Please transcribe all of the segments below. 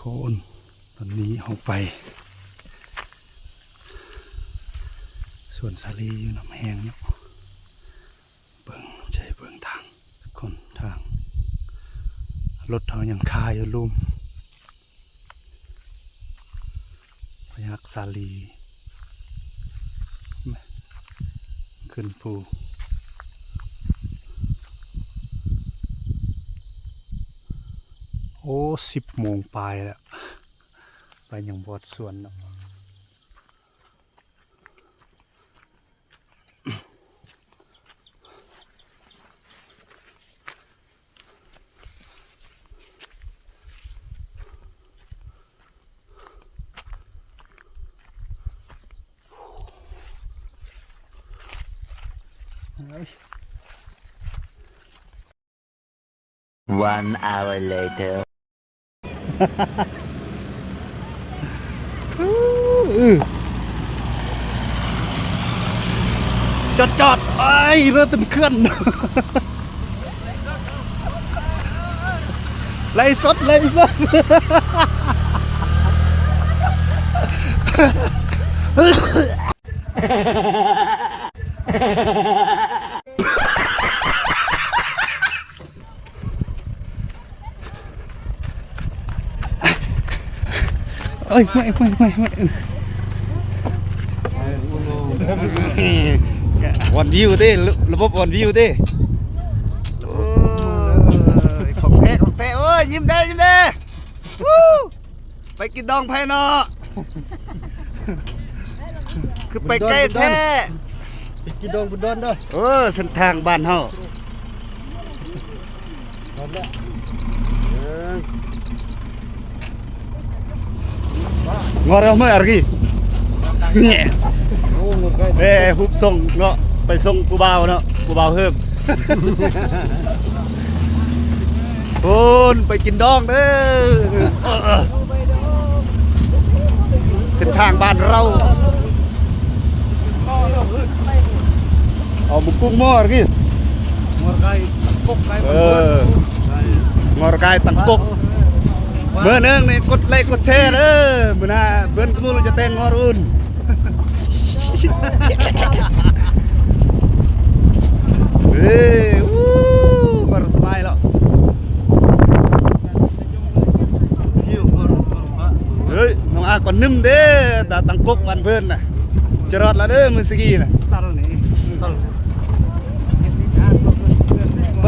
คนตอนนี้ออกไปส่วนสาลีอยู่น้ำแห้งเนาะเบิ่งใช้เบิ่งทางทุกคนทางรถเขายังคาอยู่ลุ่มพยักสาลีขึ้นภูโอ้10 โมงปลายแล้วไปยังบอดสวนเนาะOne hour later. จอดไอ้เรือเต็มเคลื่อนไล่สดเอ้ยไม่วันวิวดิระบบวันวิวดิของแท้เอ้ยยิ้มได้ไปกินดองไผ่เนาะคือไปใกล้แท้ไปกินดองบุญดอนเด้อเส้นทางบ้านเฮางอเราไม่อะไรเนี่ยฮุบส่งเนาะไปส่งปูบ่าวเนาะปูบ่าวเพิ่มโอนไปกินดองเด้อเส้นทางบ้านเราเอาบุกกุ้งหม้ออะไรงอไก่ตังกกงอไก่ตังกกเบอร์หนึ่งนี่กดไลค์กดแชร์เด้อเมื่อหน้าเบิ้ลกูจะแต่งงอรุ่นเฮ้ยมาสบายแล้วเฮ้ยน้องอาก่อนนึ่มเด้ตาตังกกวันเพิ่นน่ะจะรอดละเด้อมือสกีน่ะ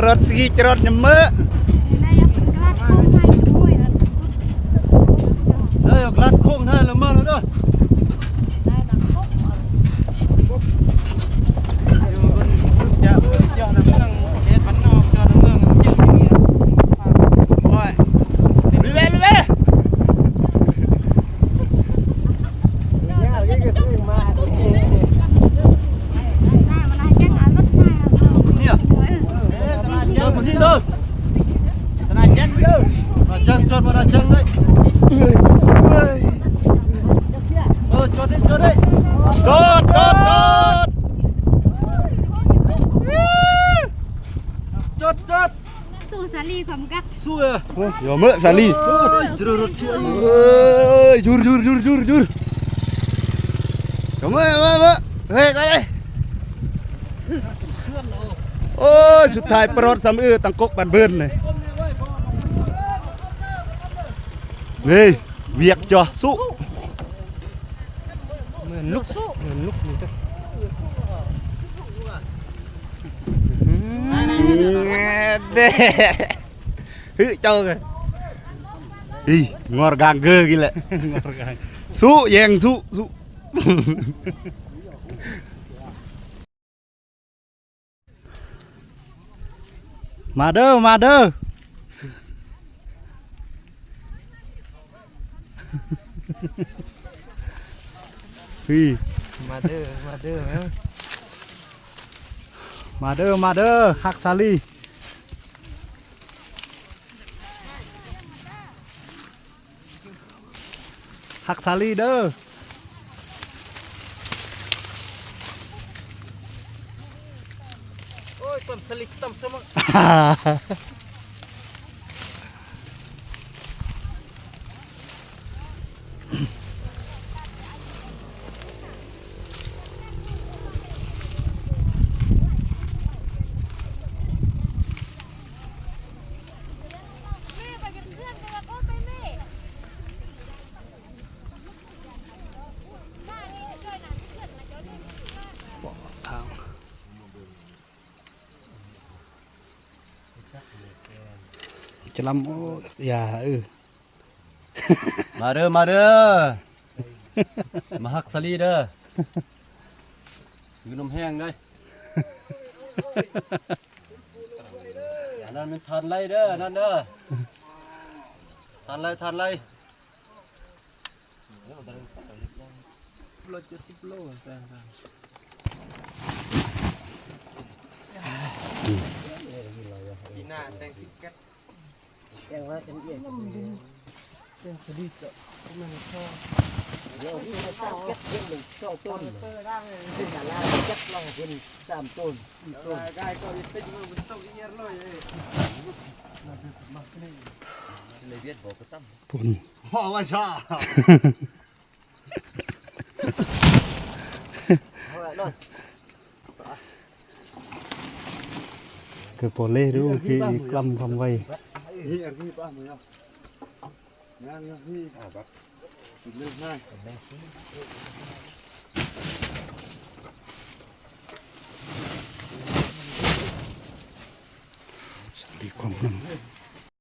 รถสกีจะรอดยำเมื่อกลัดโค้งให้ละเมอแล้วเด้อจอดมาจังเลยจอดสู้สาลีความกักสู้อย่าเมื่อสาลีจูรอย่าเมื่อเฮ้ยกันเลยโอ้ยสุดท้ายปลดสำตังกกบันเบิ้ลเลยนี่เวียกจ่อสู้เหมือนลุกนี่ก็เด้ฮึเจ้าเลยงอร์กางเกอร์กินแหละสู้แยงสู้มาเด้อมาเด้อฮักซาลีเด้อโอ้ยต้มสลิกต้มสมอง จะลำโอ้อย่ามาเด้อมาเด้อมาฮักสลีเด้ออยู่น้ำแห้งเลยอันนั้นมันทันไรเด้อนั่นเด้อทันไรโลดีน่าแต่งติ๊กเก็ตแกงว่าเป็นเอี่ยแกงสลีก็มันชอบเดี๋ยวนี้มันตั้งเก็ตเรื่องหนึ่งสองต้นเป็นอะไรเก็ตลองเป็น3 ต้น4 ต้นได้ก็เป็นมันต้องเยอะเลยเลยเวียดบอกก็ตั้ม ปุ่น พ่อว่าชอบคือโปเล่ดูคือกล้ำความไว พี่พี่ป้ามึงเอางานพี่แบบเรื่องง่าย สวัสดีความนำ